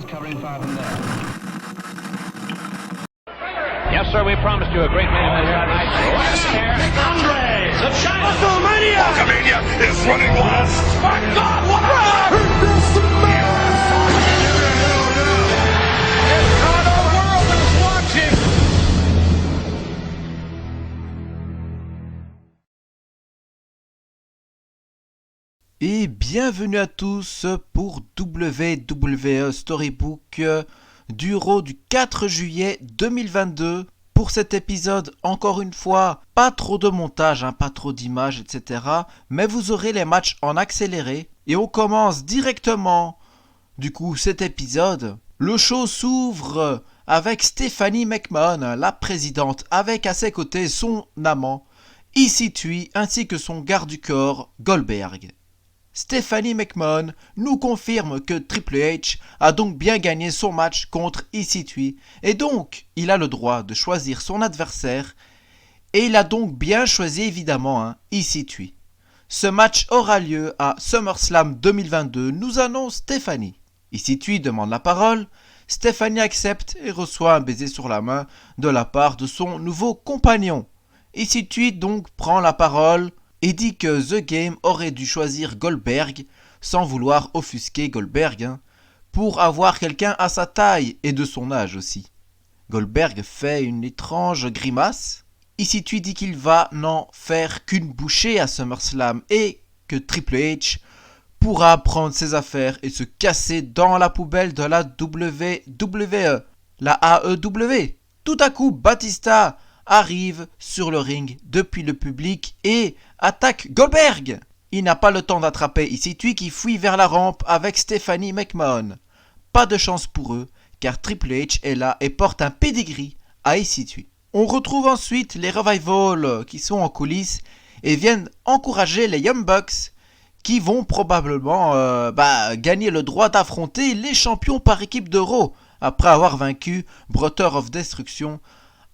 Covering 5 and there. Yes, sir, we promised you a great main event here tonight. Andre, the China WrestleMania! Hulkamania is running wild. My God, what a Entire world is watching! Et bienvenue à tous pour WWE Storybook du Raw du 4 juillet 2022. Pour cet épisode, encore une fois, pas trop de montage, pas trop d'images, etc. Mais vous aurez les matchs en accéléré. Et on commence directement, du coup, cet épisode. Le show s'ouvre avec Stephanie McMahon, la présidente, avec à ses côtés son amant, EC3, ainsi que son garde du corps, Goldberg. Stephanie McMahon nous confirme que Triple H a donc bien gagné son match contre EC3 et donc il a le droit de choisir son adversaire et il a donc bien choisi évidemment EC3. Ce match aura lieu à SummerSlam 2022, nous annonce Stephanie. EC3 demande la parole, Stephanie accepte et reçoit un baiser sur la main de la part de son nouveau compagnon. EC3 donc prend la parole et dit que The Game aurait dû choisir Goldberg, sans vouloir offusquer Goldberg, pour avoir quelqu'un à sa taille et de son âge aussi. Goldberg fait une étrange grimace. EC3 dit qu'il va n'en faire qu'une bouchée à SummerSlam et que Triple H pourra prendre ses affaires et se casser dans la poubelle de la WWE, la AEW. Tout à coup, Batista arrive sur le ring depuis le public et attaque Goldberg. Il n'a pas le temps d'attraper EC3 qui fuit vers la rampe avec Stephanie McMahon. Pas de chance pour eux car Triple H est là et porte un pedigree à EC3. On retrouve ensuite les Revival qui sont en coulisses et viennent encourager les Young Bucks qui vont probablement gagner le droit d'affronter les champions par équipe de Raw après avoir vaincu Brother of Destruction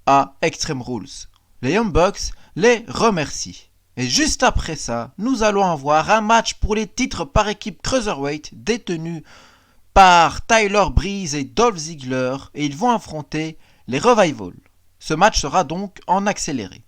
à Extreme Rules. Les Young Bucks les remercient. Et juste après ça, nous allons avoir un match pour les titres par équipe Cruiserweight détenus par Tyler Breeze et Dolph Ziggler et ils vont affronter les Revival. Ce match sera donc en accéléré.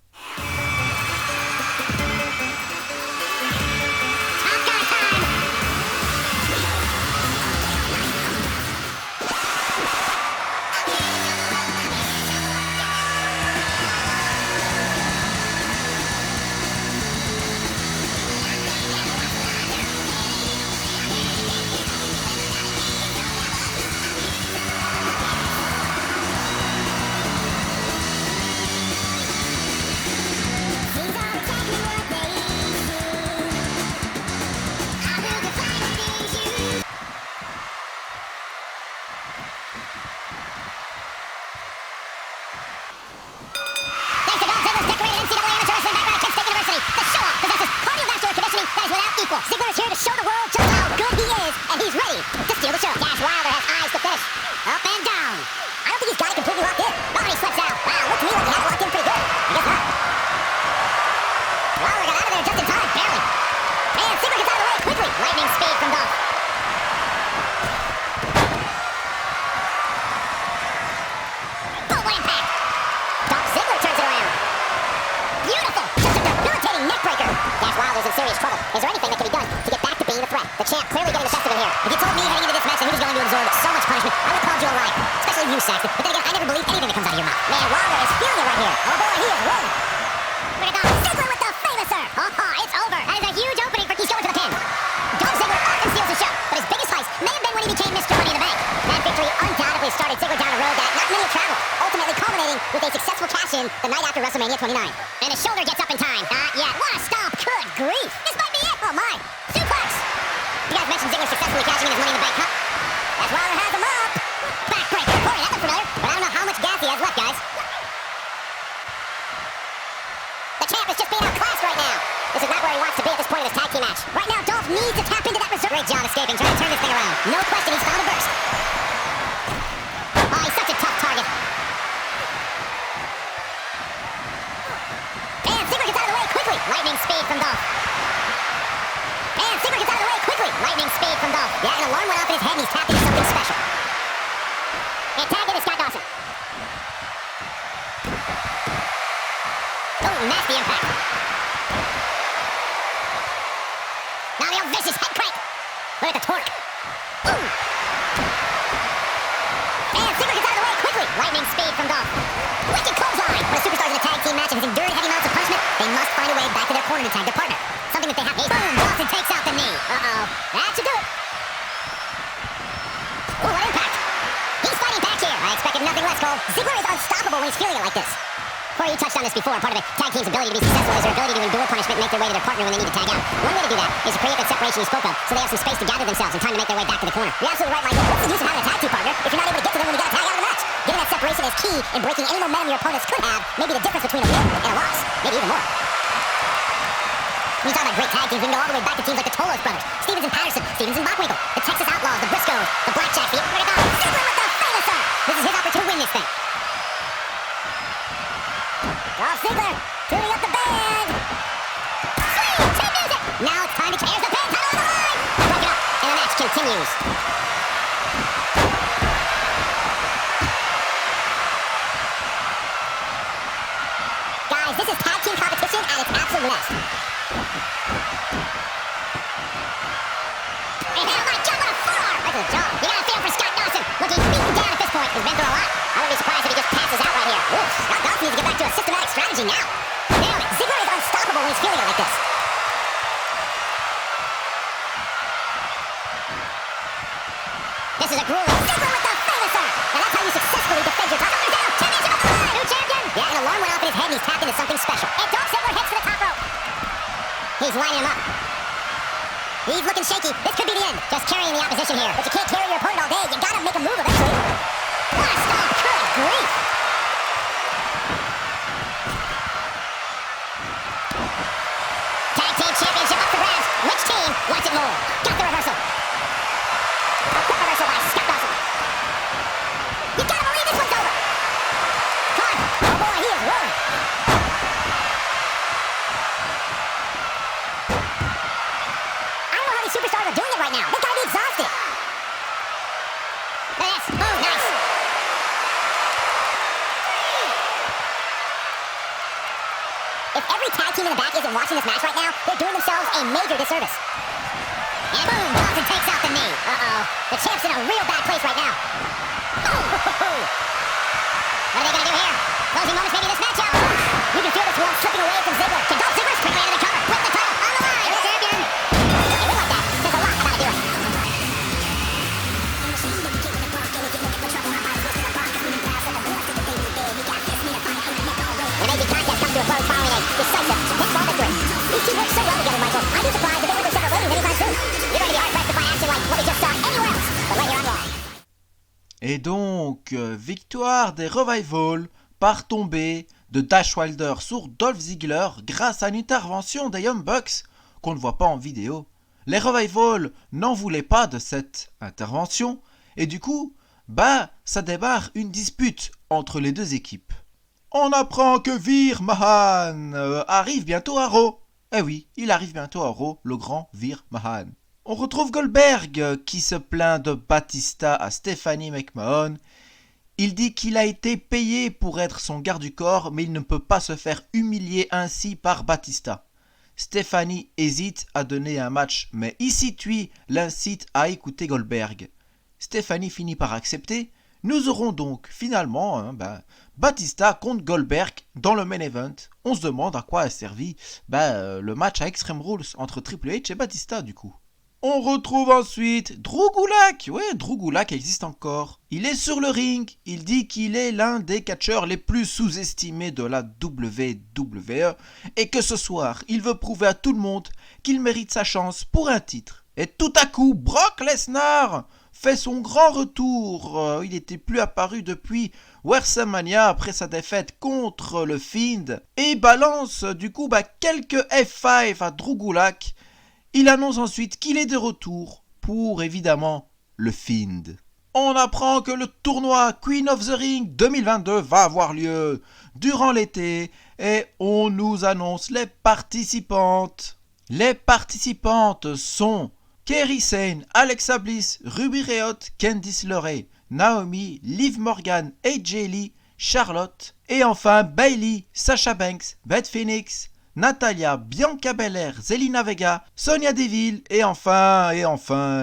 Ziggler is here to show the world just how good he is, and he's ready to steal the show. Dash Wilder has eyes to fish. Up and down. I don't think he's got it completely locked in. Oh, and he slips out. Wow, looked to me like he had it locked in pretty good. I guess not. Wilder got out of there just in time, barely. And Ziggler gets out of the way quickly. Lightning speed from Dolph. Oh, what impact. Dolph Ziggler turns it around. Beautiful. Just a debilitating neckbreaker. Dash Wilder's in serious trouble. Is there anything that can be done to get back to being a threat? The champ clearly getting the best of him here. If you told me heading into this match that he was going to absorb so much punishment, I would have called you a liar. Especially you, Saxton. But then again, I never believe anything that comes out of your mouth. Man, Wilder is feeling it right here. Oh boy, he is rolling. Look at Dolph Ziggler with the famouser. It's over. That is a huge opening for he's going for the pin. Dolph Ziggler often steals the show, but his biggest heist may have been when he became Mr. Money in the Bank. That victory undoubtedly started Ziggler down a road that not many have traveled, ultimately culminating with a successful cash-in the night after WrestleMania 29. And his shoulder gets up in time. Not yet. What a stomp. Good grief. This might be it. Oh, my. Suplex. You guys mentioned Ziggler successfully cashing in his Money in the Bank, huh? As Wilder tag team match. Right now, Dolph needs to tap into that reserve. Great job escaping, trying to turn this thing around. No question, he's found a burst. Oh, he's such a tough target. And Ziggler gets out of the way quickly. Lightning speed from Dolph. And Ziggler gets out of the way quickly. Lightning speed from Dolph. Yeah, an alarm went off in his head and he's tapped into something special. And tag in is Scott Dawson. Oh, nasty impact. Now the old vicious head crank. Look at the torque. Ooh. And Ziggler gets out of the way quickly. Lightning speed from Dolph. Wicked clothesline. When a superstar's in a tag team match and has endured heavy amounts of punishment, they must find a way back to their corner to tag their partner. Something that they have. Boom! Dawson takes out the knee. Uh-oh. That should do it. Ooh, what impact. He's fighting back here. I expected nothing less, Cole. Ziggler is unstoppable when he's feeling it like this. Corey, you touched on this before. Part of a tag team's ability to be successful is their ability to endure punishment and make their way to their partner when they need to tag out. One way to do that is to create that separation you spoke of, so they have some space to gather themselves and time to make their way back to the corner. You're absolutely right, Michael. What's the use of having a tag team partner if you're not able to get to them when you got to tag out of the match? Getting that separation is key in breaking any momentum your opponents could have, maybe the difference between a win and a loss, maybe even more. When you talk about great tag teams, we can go all the way back to teams like the Tolos brothers, Stevens and Patterson, Stevens and Bockwinkel, the Texas Outlaws, the Briscoes, the Blackjacks, the Ziggler with the famous arm. This is his opportunity to win this thing. Dolph Ziggler tuning up the band. Sweet chin music. Now it's time to tear the band title on the line. Break it up, and the match continues. Guys, this is tag team competition at its absolute best. And oh my God, what a forearm! Right to the jaw. You gotta feel for Scott Dawson. Looking beaten down at this point. He's been through a lot. I wouldn't be surprised if he just passes out right here. Ooh, Scott Dawson needs to get back to a systematic strategy now. Nailed it. Ziggler is unstoppable when he's feeling it like this. This is a grueling Ziggler with the famous arm. Now that's how you successfully defend your title. Down. Championship on the line. New champion. Yeah, an alarm went off in his head and he's tapped into something special. And Dolph Ziggler heads to the top rope. He's lining him up. He's looking shaky. This could be the end. Just carrying the opposition here. But you can't carry your opponent all day. You gotta make a move eventually. What a stop. Good grief. Tag team championship up for grabs. Which team wants it more? Got the reversal. A quick reversal by Scott Dawson. You gotta believe this one's over. Come on. Oh boy, he is rolling. I don't know how these superstars are doing it right now. They gotta be exhausted. Yes. Oh, nice. If every tag team in the back isn't watching this match right now, they're doing themselves a major disservice. And boom, Dawson takes out the knee. Uh-oh. The champ's in a real bad place right now. Oh. What are they gonna do here? Closing moments, maybe this matchup. You can feel this one slipping away from Ziggler. Can Dolph Ziggler quickly into the cover with the title on the line? You're the champion. A win like that says a lot about a hero. The amazing contest comes to a close following a decisive pinfall victory. These teams work so well together, Michael. I'd be surprised if they went to separate weddings anytime soon. You're going to be hard-pressed to find action like what we just saw anywhere else, but right here on Raw. Et donc, victoire des Revival par tombée de Dash Wilder sur Dolph Ziggler grâce à une intervention des Young Bucks qu'on ne voit pas en vidéo. Les Revival n'en voulaient pas de cette intervention et du coup, ça démarre une dispute entre les deux équipes. On apprend que Veer Mahan arrive bientôt à Raw. Eh oui, il arrive bientôt à Raw, le grand Veer Mahan. On retrouve Goldberg qui se plaint de Batista à Stephanie McMahon. Il dit qu'il a été payé pour être son garde du corps, mais il ne peut pas se faire humilier ainsi par Batista. Stephanie hésite à donner un match, mais EC3 l'incite à écouter Goldberg. Stephanie finit par accepter. Nous aurons donc finalement Batista contre Goldberg dans le main event. On se demande à quoi a servi le match à Extreme Rules entre Triple H et Batista du coup. On retrouve ensuite Drew Gulak. Ouais, Drew Gulak existe encore. Il est sur le ring. Il dit qu'il est l'un des catcheurs les plus sous-estimés de la WWE et que ce soir, il veut prouver à tout le monde qu'il mérite sa chance pour un titre. Et tout à coup, Brock Lesnar fait son grand retour. Il n'était plus apparu depuis WrestleMania après sa défaite contre le Fiend et balance du coup quelques F5 à Drew Gulak. Il annonce ensuite qu'il est de retour pour évidemment le Fiend. On apprend que le tournoi Queen of the Ring 2022 va avoir lieu durant l'été et on nous annonce les participantes. Les participantes sont Kairi Sane, Alexa Bliss, Ruby Riott, Candice LeRae, Naomi, Liv Morgan, AJ Lee, Charlotte et enfin Bayley, Sasha Banks, Beth Phoenix, Natalia, Bianca Belair, Zelina Vega, Sonya Deville et enfin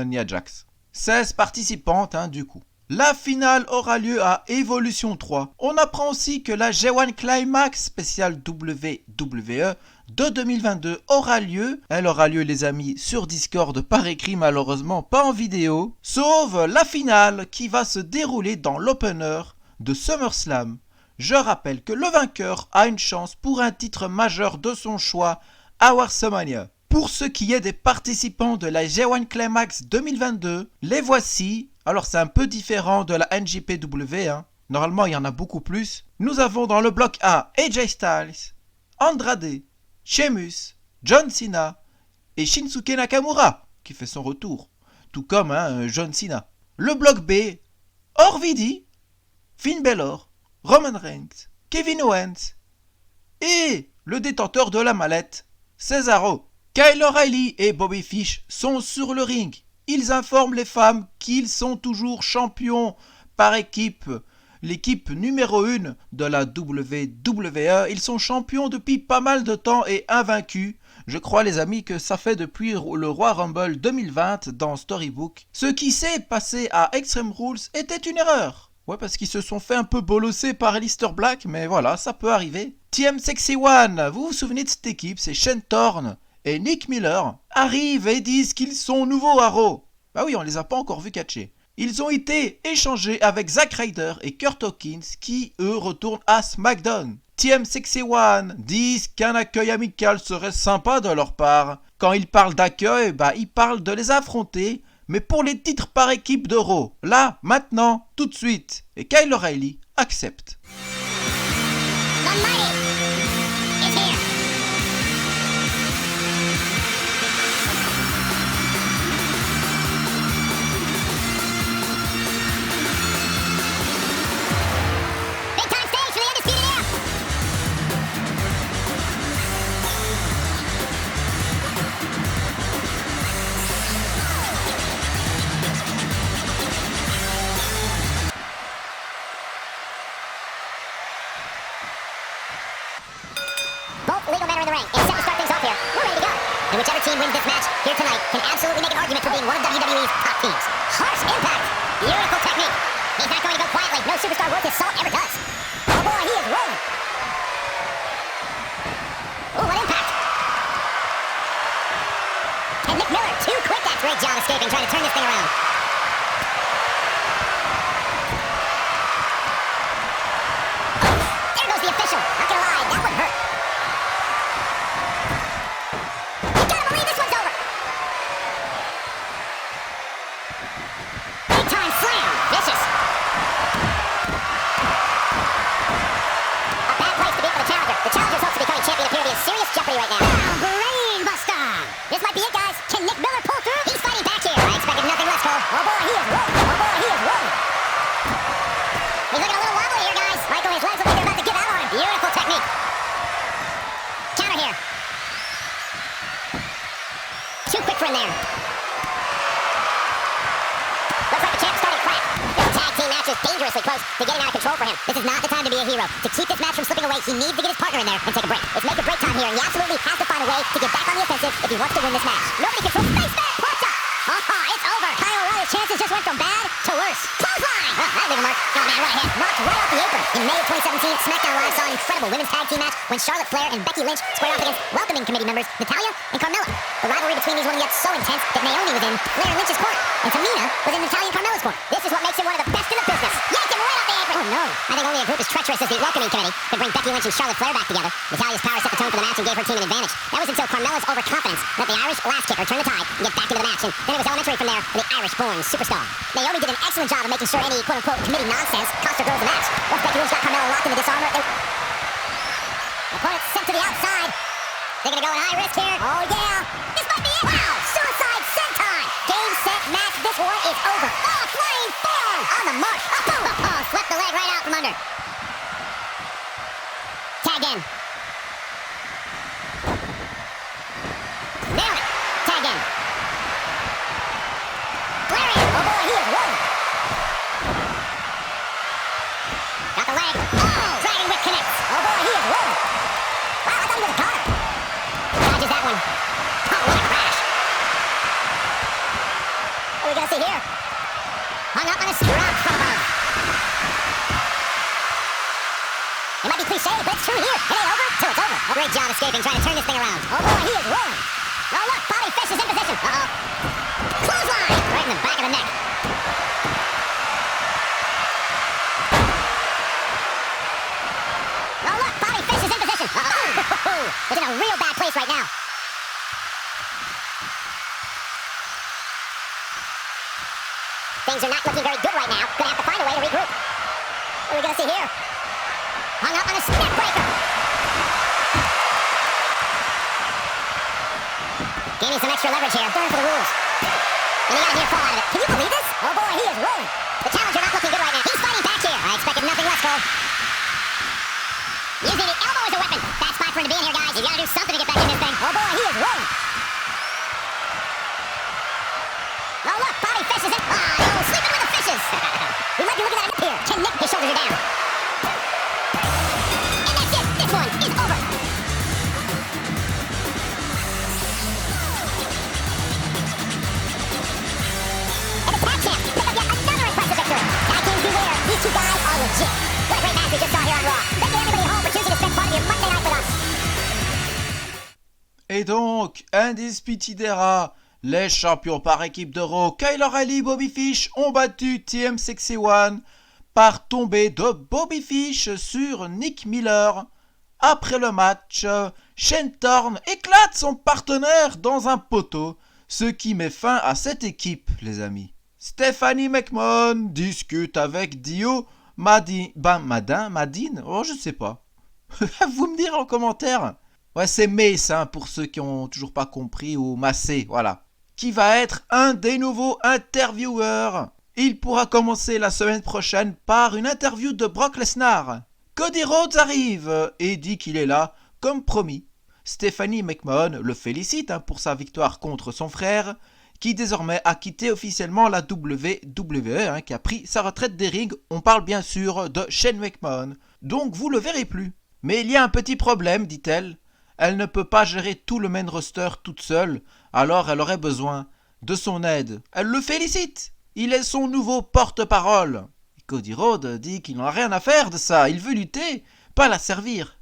Nia Jax. 16 participantes du coup. La finale aura lieu à Evolution 3. On apprend aussi que la G1 Climax spéciale WWE de 2022 aura lieu. Elle aura lieu les amis sur Discord par écrit, malheureusement pas en vidéo. Sauf la finale qui va se dérouler dans l'opener de SummerSlam. Je rappelle que le vainqueur a une chance pour un titre majeur de son choix à WrestleMania. Pour ce qui est des participants de la G1 Climax 2022, les voici. Alors c'est un peu différent de la NJPW, Normalement il y en a beaucoup plus. Nous avons dans le bloc A AJ Styles, Andrade, Sheamus, John Cena et Shinsuke Nakamura qui fait son retour. Tout comme John Cena. Le bloc B, Orvidi, Finn Balor, Roman Reigns, Kevin Owens et le détenteur de la mallette, Cesaro. Kyle O'Reilly et Bobby Fish sont sur le ring. Ils informent les femmes qu'ils sont toujours champions par équipe. L'équipe numéro 1 de la WWE. Ils sont champions depuis pas mal de temps et invaincus. Je crois les amis que ça fait depuis le Royal Rumble 2020 dans Storybook. Ce qui s'est passé à Extreme Rules était une erreur. Ouais, parce qu'ils se sont fait un peu bolosser par Aleister Black, mais voilà, ça peut arriver. Team 61, vous vous souvenez de cette équipe, c'est Shane Thorne et Nick Miller arrivent et disent qu'ils sont nouveaux à Raw. Bah oui, on les a pas encore vus catcher. Ils ont été échangés avec Zack Ryder et Kurt Hawkins qui, eux, retournent à SmackDown. Team 61 disent qu'un accueil amical serait sympa de leur part. Quand ils parlent d'accueil, ils parlent de les affronter, mais pour les titres par équipe de Raw. Là, maintenant, tout de suite. Et Kyle O'Reilly accepte. Legal manner in the ring. And set to start things off here. We're ready to go. And whichever team wins this match here tonight can absolutely make an argument for being one of WWE's top teams. Harsh impact. Beautiful technique. He's not going to go quietly. No superstar worth his salt ever does. Oh boy, he is rolling. Ooh, what impact. And Nick Miller, too quick that great job escaping, trying to turn this thing around. There goes the official. Not gonna lie, that one hurt. Right now. Brainbuster! This might be it, guys. Can Nick Miller pull through? He's fighting back here. I expected nothing less, Cole. Oh boy, he is rolling. Oh boy, he is rolling. He's looking a little wobbly here, guys. Michael, his legs look like they're about to give out on him. Beautiful technique. Counter here. Too quick for him there. Looks like the champ's starting to crack. This tag team match is dangerously close to getting out of control for him. This is not the time to be a hero. To keep this match from slipping away, he needs to get his partner in there and take a break. It's make or break time here, and he absolutely has to find a way to get back on the offensive if he wants to win this match. Nobody controls space there. What's up? Oh, it's over. Kyle O'Reilly's chances just went from bad to worse. Clothesline! That'll leave a mark. Oh man, what a hit. Knocked right off the apron. In May of 2017, SmackDown Live saw an incredible women's tag team match when Charlotte Flair and Becky Lynch squared off against welcoming committee members Natalya and Carmella. The rivalry between these women gets so intense that Naomi was in Flair and Lynch's corner, and Tamina was in Natalya and Carmella's corner. This is what makes him one of the best in the business. Yanked him right off the apron. Oh no. I think only a group as treacherous as the welcoming committee could bring Becky Lynch and Charlotte Flair back together. Natalya's power set the tone for the match and gave her team an advantage. That was until Carmella's overconfidence let the Irish last kicker turn the tide and get back into the match, and then it was elementary from there for the Irish-born superstar. Naomi did an excellent job of making sure any quote-unquote committee nonsense cost her girls the match. Once Becky Lynch got Carmella locked in the disarmor, opponent sent to the outside. They're gonna go in high risk here. Oh yeah. This might be it. Wow. the mark. Oh, swept the leg right out from under. Tag in. Nailed it. Tag in. Lariat. Oh boy, he is rolling. Got the leg. Oh, dragon whip connects. Oh boy, he is rolling. Wow, I thought he was a counter. Dodges that one. Oh, what a crash. What are we gonna see here? Hung up on a strap from above. It might be cliche, but it's true here. It ain't over till it's over. Oh, great job escaping, trying to turn this thing around. Oh boy, he is rolling. Oh look, Bobby Fish is in position. Uh-oh. Clothesline! Right in the back of the neck. Oh look, Bobby Fish is in position. Uh-oh. He's in a real bad place right now. Things are not looking very good right now. Gonna have to find a way to regroup. What are we gonna see here? Hung up on a neck breaker. Gaining some extra leverage here. Going for the rules. And he got a near fall out of it. Can you believe this? Oh boy, he is rolling. The challenger not looking good right now. He's fighting back here. I expected nothing less, Cole. Using the elbow as a weapon. Bad spot for him to be in here, guys. You gotta do something to get back in this thing. Oh boy, he is rolling. Oh look, Bobby Fish is in. Oh no, sleeping with the fishes. We might be looking at him up here. Can Nick, his shoulders are down. And that's it. This one is over. And the tag champ pick up yet another impressive victory. Tag teams beware. These two guys are legit. What a great match we just saw here on Raw. Thank you everybody at home for choosing to spend part of your Monday night with us. Et donc, Undisputed Era, les champions par équipe de Raw, Kyle O'Reilly et Bobby Fish ont battu TM61 par tombée de Bobby Fish sur Nick Miller. Après le match, Shane Thorne éclate son partenaire dans un poteau, ce qui met fin à cette équipe, les amis. Stephanie McMahon discute avec Dio Madine, oh je sais pas. Vous me direz en commentaire. Ouais, c'est Mace, hein, pour ceux qui ont toujours pas compris, ou Massé, voilà. Qui va être un des nouveaux intervieweurs. Il pourra commencer la semaine prochaine par une interview de Brock Lesnar. Cody Rhodes arrive et dit qu'il est là, comme promis. Stephanie McMahon le félicite pour sa victoire contre son frère, qui désormais a quitté officiellement la WWE, qui a pris sa retraite des rings. On parle bien sûr de Shane McMahon. Donc vous le verrez plus. Mais il y a un petit problème, dit-elle. Elle ne peut pas gérer tout le main roster toute seule, alors elle aurait besoin de son aide. Elle le félicite. Il est son nouveau porte-parole. Cody Rhodes dit qu'il n'en a rien à faire de ça. Il veut lutter, pas la servir.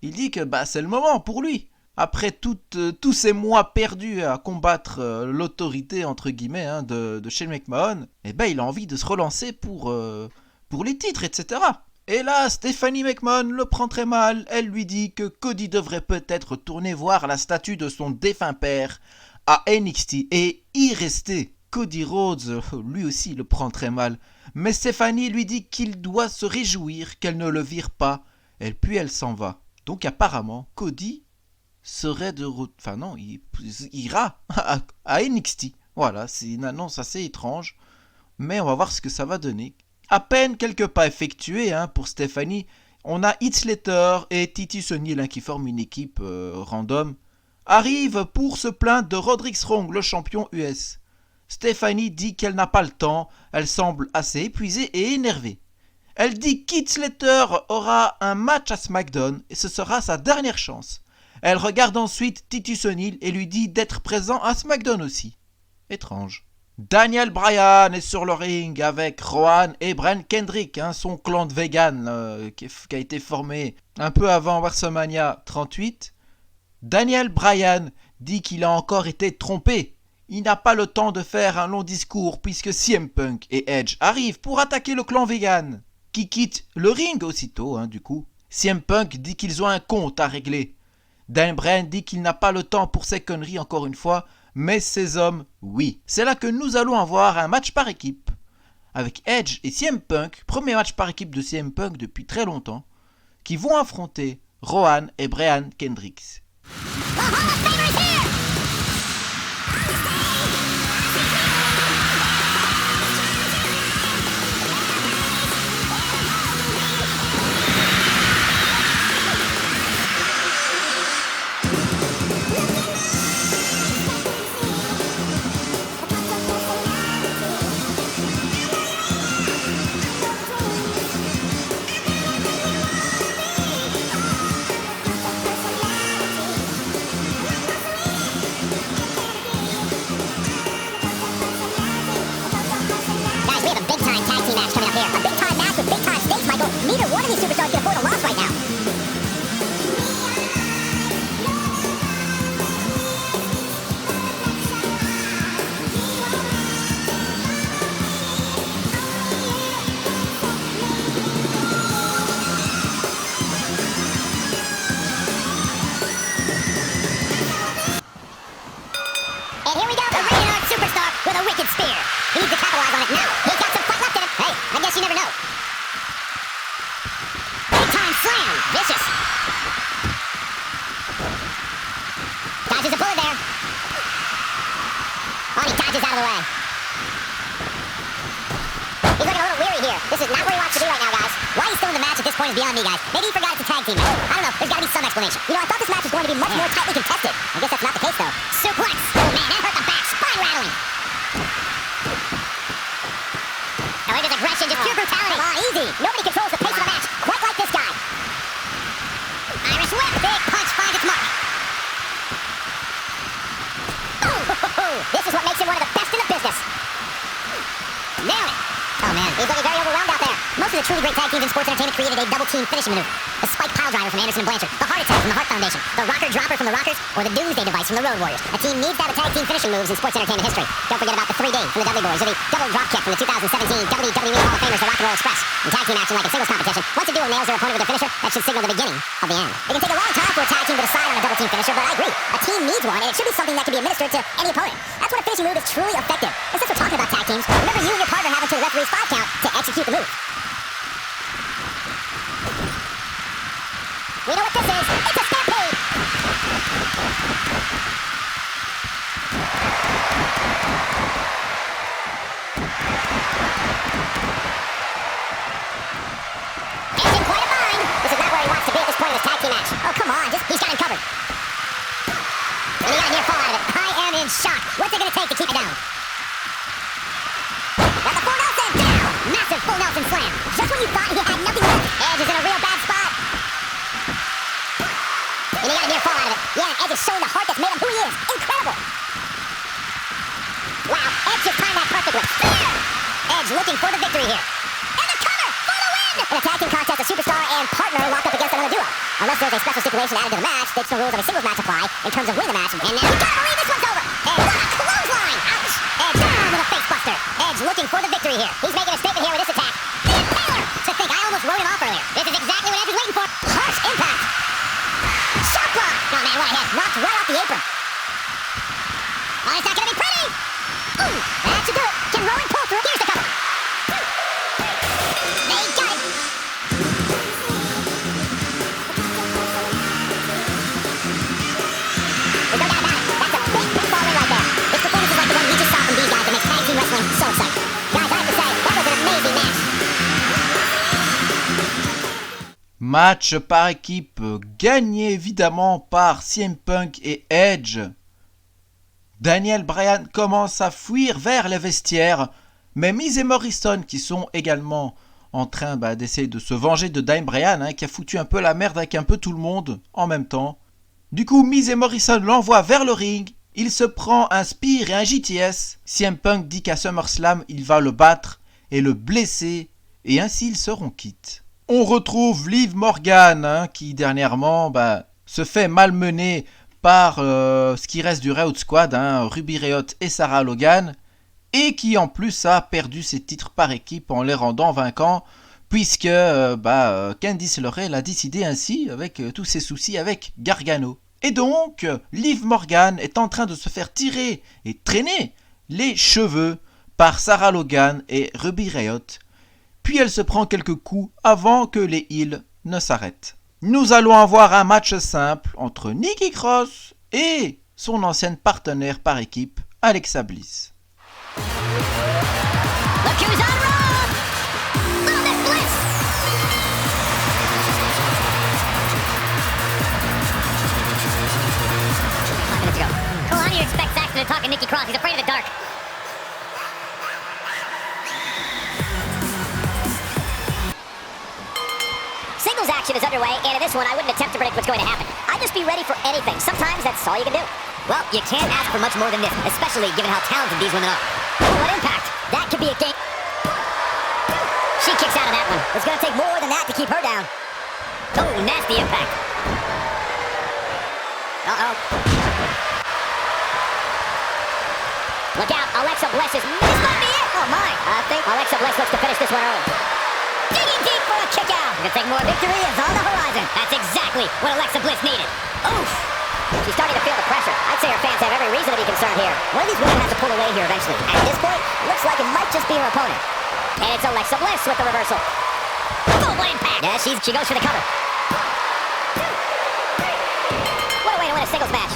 Il dit que c'est le moment pour lui. Après tous ces mois perdus à combattre l'autorité entre guillemets de Shane McMahon, il a envie de se relancer pour les titres, etc. Et là, Stephanie McMahon le prend très mal. Elle lui dit que Cody devrait peut-être retourner voir la statue de son défunt père à NXT et y rester. Cody Rhodes, lui aussi, le prend très mal. Mais Stephanie lui dit qu'il doit se réjouir qu'elle ne le vire pas. Puis elle s'en va. Donc apparemment, Cody serait de retour. Enfin non, il ira à NXT. Voilà, c'est une annonce assez étrange. Mais on va voir ce que ça va donner. À peine quelques pas effectués pour Stephanie, on a Heath Slater et Titus O'Neil qui forment une équipe random, arrivent pour se plaindre de Roderick Strong, le champion US. Stephanie dit qu'elle n'a pas le temps, elle semble assez épuisée et énervée. Elle dit qu'Heath Slater aura un match à SmackDown et ce sera sa dernière chance. Elle regarde ensuite Titus O'Neil et lui dit d'être présent à SmackDown aussi. Étrange. Daniel Bryan est sur le ring avec Rowan et Brian Kendrick, son clan de vegan qui a été formé un peu avant WrestleMania 38. Daniel Bryan dit qu'il a encore été trompé. Il n'a pas le temps de faire un long discours puisque CM Punk et Edge arrivent pour attaquer le clan vegan, qui quitte le ring aussitôt du coup. CM Punk dit qu'ils ont un compte à régler. Dan Bryan dit qu'il n'a pas le temps pour ces conneries encore une fois, mais ces hommes, oui. C'est là que nous allons avoir un match par équipe. Avec Edge et CM Punk, premier match par équipe de CM Punk depuis très longtemps, qui vont affronter Rowan et Brian Kendricks. point is beyond me, guys. Maybe he forgot it's a tag team match. I don't know. There's got to be some explanation. You know, I thought this match was going to be much more tightly contested. I guess that's not the case, though. Suplex. Oh, man, that hurt the back. Spine rattling. Oh, look at this aggression. Just pure brutality. Come on, easy. Nobody controls the pace of the match quite like this guy. Irish whip. Big punch finds its mark. This is what makes him one of the best in the business. Nailed it. Oh, man. He's looking very overwhelmed out there. Most of the truly great tag teams in sports entertainment created a double-team finishing maneuver. The spike pile driver from Anderson and Blanchard, the heart attack from the Hart Foundation, the rocker dropper from the Rockers, or the doomsday device from the Road Warriors. A team needs to have a tag team finishing moves in sports entertainment history. Don't forget about the 3D from the Dudley Boys, or the double drop kick from the 2017 WWE Hall of Famers, the Rock and Roll Express. In tag team action, like a singles competition, once a duo nails their opponent with a finisher, that should signal the beginning of the end. It can take a long time for a tag team to decide on a double team finisher, but I agree. A team needs one, and it should be something that can be administered to any opponent. That's when a finishing move is truly effective. And since we're talking about tag teams, remember you and your partner have until the referee's 5 count to execute the move. We know what this is. It's a stampede. Edge in quite a bind. This is not where he wants to be at this point in this tag team match. Oh, come on. He's got him covered. And he got a near fall out of it. I am in shock. What's it going to take to keep it down? Got the full Nelson. Down. Massive full Nelson slam. Just when you thought he had nothing left. Edge is in a real bad spot. And he got a near fall out of it. Yeah, Edge is showing the heart that's made him who he is. Incredible. Wow, Edge just timed that perfectly. Spear! Edge looking for the victory here. And the cover for the win! In a tag team contest, a superstar and partner lock up against another duo. Unless there's a special stipulation added to the match, the rules of a singles match apply in terms of winning the match. And now you gotta believe this one's over. And what a clothesline! Ouch! Edge down with a face buster. Edge looking for the victory here. He's making a statement here with this attack. The Impaler! To think, I almost wrote him off earlier. This is exactly what Edge was waiting for. Harsh impact. Shot block! Oh man, what a hit. Knocked right off the apron. Oh, it's not gonna be pretty! Ooh, that should do it. Can Rowan pull through? Here's the cover. They got it. There's no doubt about it. That's a big pinfall win right there. This performance is like the one we just saw from these guys that makes tag team wrestling so exciting. Guys, I have to say, that was an amazing match. Match par équipe gagné évidemment par CM Punk et Edge. Daniel Bryan commence à fuir vers les vestiaires, mais Miz et Morrison qui sont également en train d'essayer de se venger de Daniel Bryan qui a foutu un peu la merde avec un peu tout le monde en même temps. Du coup, Miz et Morrison l'envoient vers le ring, il se prend un spear et un JTS. CM Punk dit qu'à SummerSlam il va le battre et le blesser et ainsi ils seront quittes. On retrouve Liv Morgan qui dernièrement se fait malmener par ce qui reste du Riot Squad, Ruby Riott et Sarah Logan, et qui en plus a perdu ses titres par équipe en les rendant vaincants, puisque Candice LeRae l'a décidé ainsi avec tous ses soucis avec Gargano. Et donc, Liv Morgan est en train de se faire tirer et traîner les cheveux par Sarah Logan et Ruby Riott, puis elle se prend quelques coups avant que les heels ne s'arrêtent. Nous allons avoir un match simple entre Nikki Cross et son ancienne partenaire par équipe, Alexa Bliss. Look who's on Raw! Oh, Miss Bliss! Let's go. Well, how do you expect Saxton to talk to Nikki Cross? He's afraid of the dark. Singles action is underway, and in this one, I wouldn't attempt to predict what's going to happen. I'd just be ready for anything. Sometimes that's all you can do. Well, you can't ask for much more than this, especially given how talented these women are. Oh, what impact! That could be a game. She kicks out of that one. It's going to take more than that to keep her down. Oh, nasty impact. Uh-oh. Look out, Alexa Bliss is... This might be it! Oh, my. I think Alexa Bliss looks to finish this one early. Digging deep for a kick out. Gonna take more. Victory is on the horizon. That's exactly what Alexa Bliss needed. Oof. She's starting to feel the pressure. I'd say her fans have every reason to be concerned here. One of these women has to pull away here eventually. At this point, looks like it might just be her opponent. And it's Alexa Bliss with the reversal. Full impact. Yeah, she goes for the cover. What a way to win a singles match.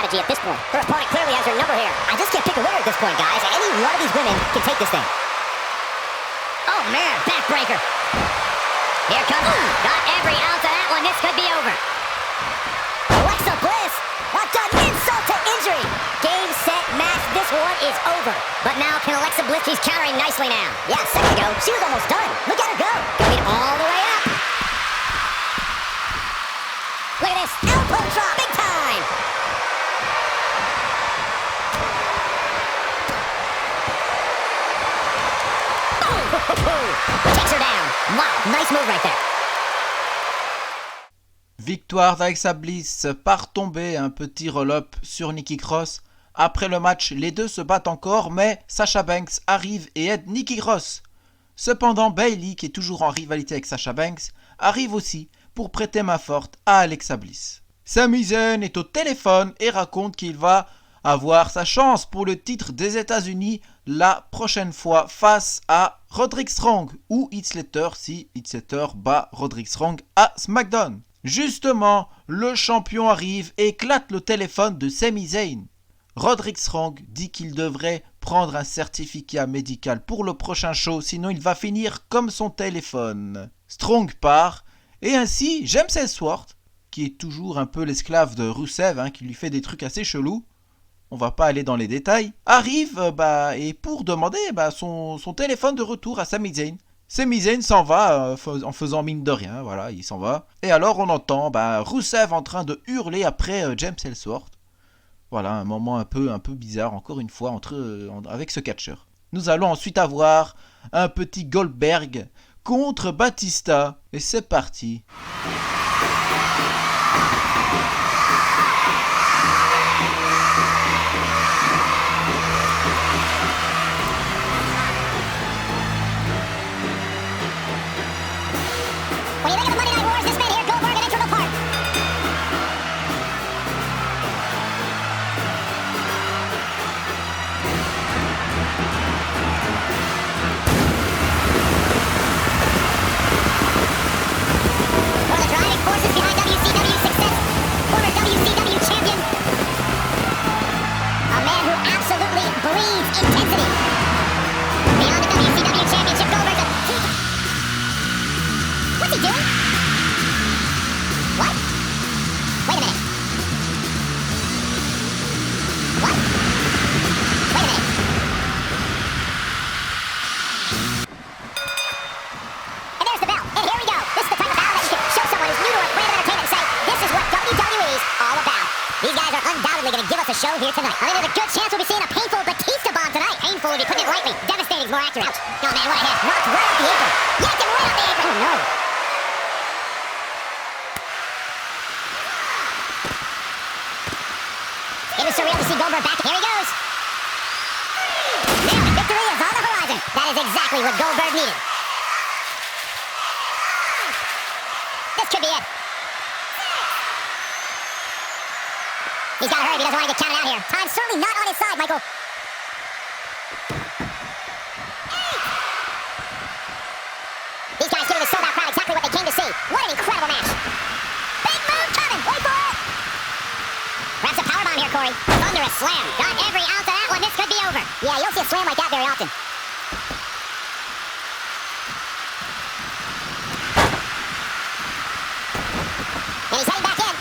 strategy at this point. Her opponent clearly has her number here. I just can't pick a winner at this point, guys. Any one of these women can take this thing. Oh, man, backbreaker. Here comes. Got every ounce of that one. This could be over. Alexa Bliss. Not done. Insult to injury. Game, set, match. This one is over. But now can Alexa Bliss? She's countering nicely now. Yeah, a second ago, she was almost done. Look at her go. Going all the way up. Look at this. Elbow drop. Big time. Takes her down. Wow, nice move right there. Victoire d'Alexa Bliss par tomber, un petit roll-up sur Nikki Cross. Après le match, les deux se battent encore, mais Sasha Banks arrive et aide Nikki Cross. Cependant, Bayley, qui est toujours en rivalité avec Sasha Banks, arrive aussi pour prêter main forte à Alexa Bliss. Sami Zayn est au téléphone et raconte qu'il va avoir sa chance pour le titre des États-Unis la prochaine fois face à Roderick Strong ou Heath Slater si Heath Slater bat Roderick Strong à SmackDown. Justement, le champion arrive et éclate le téléphone de Sami Zayn. Roderick Strong dit qu'il devrait prendre un certificat médical pour le prochain show, sinon il va finir comme son téléphone. Strong part, et ainsi James Ellsworth, qui est toujours un peu l'esclave de Rusev, qui lui fait des trucs assez chelous, on va pas aller dans les détails, arrive et pour demander son téléphone de retour à Sami Zayn. Sami Zayn s'en va en faisant mine de rien, voilà, il s'en va. Et alors on entend Rusev en train de hurler après James Ellsworth. Voilà, un moment un peu bizarre, encore une fois, avec ce catcheur. Nous allons ensuite avoir un petit Goldberg contre Batista. Et c'est parti. When you think of the Monday Night Wars, this man here, Goldberg, an integral part. One of the driving forces behind WCW's success, former WCW champion. A man who absolutely breathes intensity. Beyond the WCW championship, Goldberg's a... What's he doing? What? Wait a minute. What? Wait a minute. And there's the bell. And here we go. This is the type of battle that you can show someone who's new to a brand of entertainment and say, this is what WWE's all about. These guys are undoubtedly going to give us a show here tonight. I think there's a good chance we'll be seeing a painful Batista bomb tonight. Painful would be putting it lightly. Devastating is more accurate. Ouch. Oh man, what a hit. Knocked right off the apron. Yanked him right off the apron. Oh no. It was surreal to see Goldberg back. Here he goes. Now the victory is on the horizon. That is exactly what Goldberg needed. This could be it. He's got to hurry if he doesn't want to get counted out here. Time's certainly not on his side, Michael. These guys giving the sold-out crowd exactly what they came to see. What an incredible match. Big move coming. Wait for it. Grabs a powerbomb here, Corey. Thunderous slam. Got every ounce of that one. This could be over. Yeah, you don't see a slam like that very often. And he's heading back in.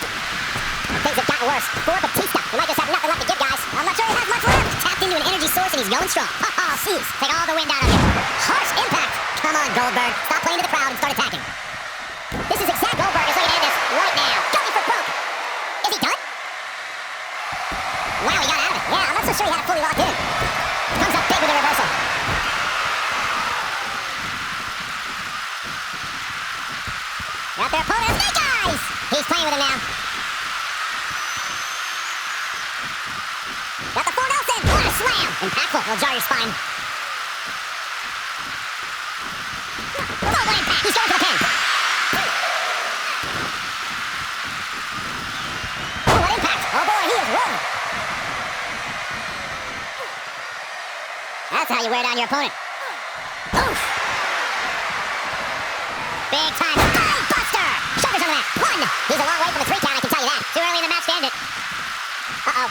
Things have gotten worse. For Batista, he might just have nothing left to give, guys. I'm not sure he has much left. Tapped into an energy source and he's going strong. Seems. Take all the wind out of him. Harsh impact. Come on, Goldberg. Stop playing to the crowd and start attacking. This is exact. Goldberg is looking to end this right now. Going for broke. Is he done? Wow, he got out of it. Yeah, I'm not so sure he had it fully locked in. Comes up big with a reversal. Got their opponent. Snake Eyes! He's playing with him now. Got the full Nelson. What a slam! Impactful. It'll jar your spine. Full impact. He's going for the pin. Oh, what impact! Oh boy, he is rolling. That's how you wear down your opponent. Oof! Big time. Bang buster! Shoulders on the mat. One! He's a long way from the 3 count, I can tell you that. Too early in the match to end it. Uh-oh.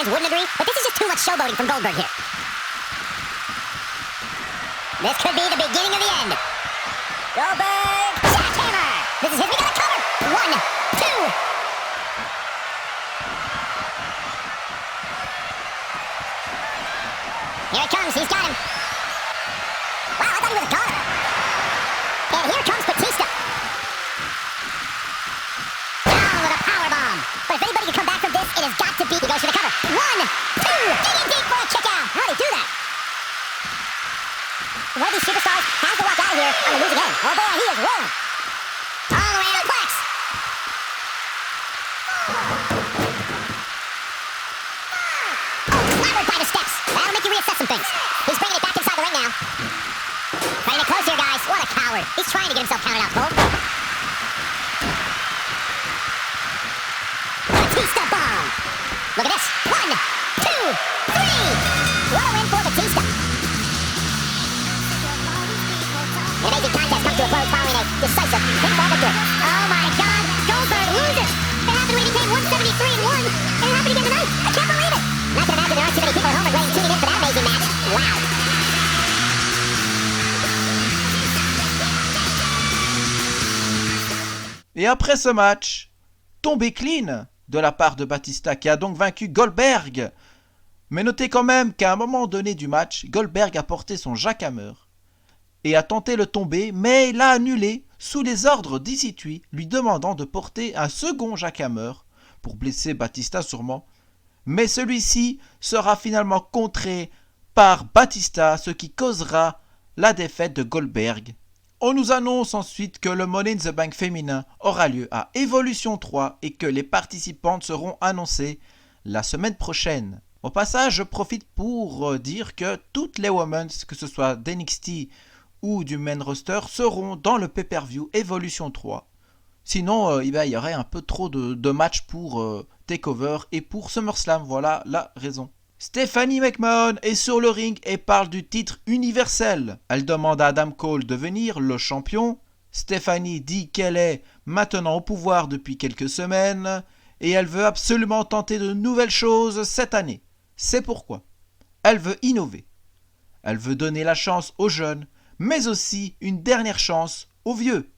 fans wouldn't agree, but this is just too much showboating from Goldberg here. This could be the beginning of the end. Goldberg, jackhammer! This is his, we got a cover! 1, 2. Here it comes, he's got him. Wow, I thought he was a goner. And here comes Batista. Down with a powerbomb. But if anybody can come back from this, it has got to be. He goes for the cover. 1, 2. Digging deep for a kick out. How'd he do that? One of these superstars has to walk out of here on the losing end. Oh boy, he is rolling. All the way to the Plex. Clobbered by the steps. That'll make you reassess some things. He's bringing it back inside the ring now. Cutting it close here, guys. What a coward. He's trying to get himself counted out, Cole. Batista bomb. Look at this. 1, 2, 3. What a win for Batista. An amazing contest comes to a close following a decisive pinfall victory. Oh my God. Goldberg loses. It happened when he came 173-1. And it happened again tonight. I can't believe it. I can imagine there aren't too many people at home are tuning in for that amazing match. Wow. Et après ce match, tombé clean de la part de Batista qui a donc vaincu Goldberg. Mais notez quand même qu'à un moment donné du match, Goldberg a porté son jackhammer et a tenté le tomber, mais il l'a annulé sous les ordres d'EC3, lui demandant de porter un second jackhammer pour blesser Batista sûrement. Mais celui-ci sera finalement contré par Batista, ce qui causera la défaite de Goldberg. On nous annonce ensuite que le Money in the Bank féminin aura lieu à Evolution 3 et que les participantes seront annoncées la semaine prochaine. Au passage, je profite pour dire que toutes les Women's, que ce soit d'NXT ou du main roster, seront dans le pay-per-view Evolution 3. Sinon, il y aurait un peu trop de matchs pour TakeOver et pour SummerSlam, voilà la raison. Stephanie McMahon est sur le ring et parle du titre universel. Elle demande à Adam Cole de devenir le champion. Stephanie dit qu'elle est maintenant au pouvoir depuis quelques semaines et elle veut absolument tenter de nouvelles choses cette année. C'est pourquoi elle veut innover. Elle veut donner la chance aux jeunes, mais aussi une dernière chance aux vieux.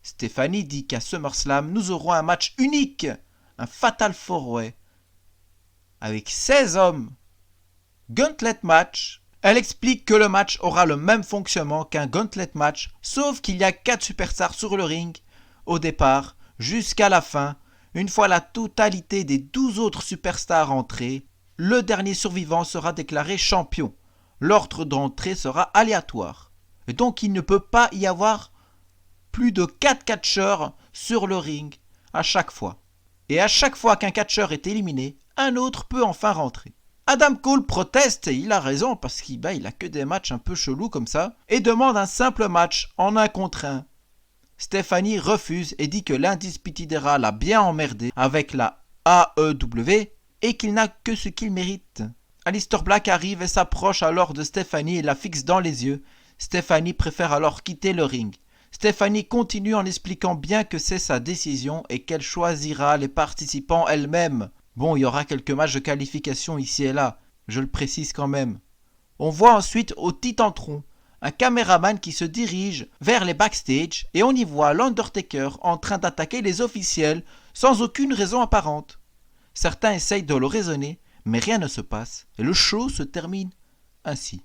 Stephanie dit qu'à SummerSlam, nous aurons un match unique, un Fatal 4-Way, avec 16 hommes. Gauntlet match. Elle explique que le match aura le même fonctionnement qu'un Gauntlet match, sauf qu'il y a 4 superstars sur le ring, au départ, jusqu'à la fin. Une fois la totalité des 12 autres superstars entrés, le dernier survivant sera déclaré champion. L'ordre d'entrée sera aléatoire. Et donc il ne peut pas y avoir plus de 4 catcheurs sur le ring à chaque fois. Et à chaque fois qu'un catcheur est éliminé, un autre peut enfin rentrer. Adam Cole proteste, et il a raison parce qu'il a que des matchs un peu chelous comme ça, et demande un simple match en 1 contre 1. Stephanie refuse et dit que l'Undisputed Era l'a bien emmerdé avec la AEW et qu'il n'a que ce qu'il mérite. Aleister Black arrive et s'approche alors de Stephanie et la fixe dans les yeux. Stephanie préfère alors quitter le ring. Stephanie continue en expliquant bien que c'est sa décision et qu'elle choisira les participants elle-même. Bon, il y aura quelques matchs de qualification ici et là, je le précise quand même. On voit ensuite au Titantron un caméraman qui se dirige vers les backstage et on y voit l'Undertaker en train d'attaquer les officiels sans aucune raison apparente. Certains essayent de le raisonner, mais rien ne se passe et le show se termine ainsi.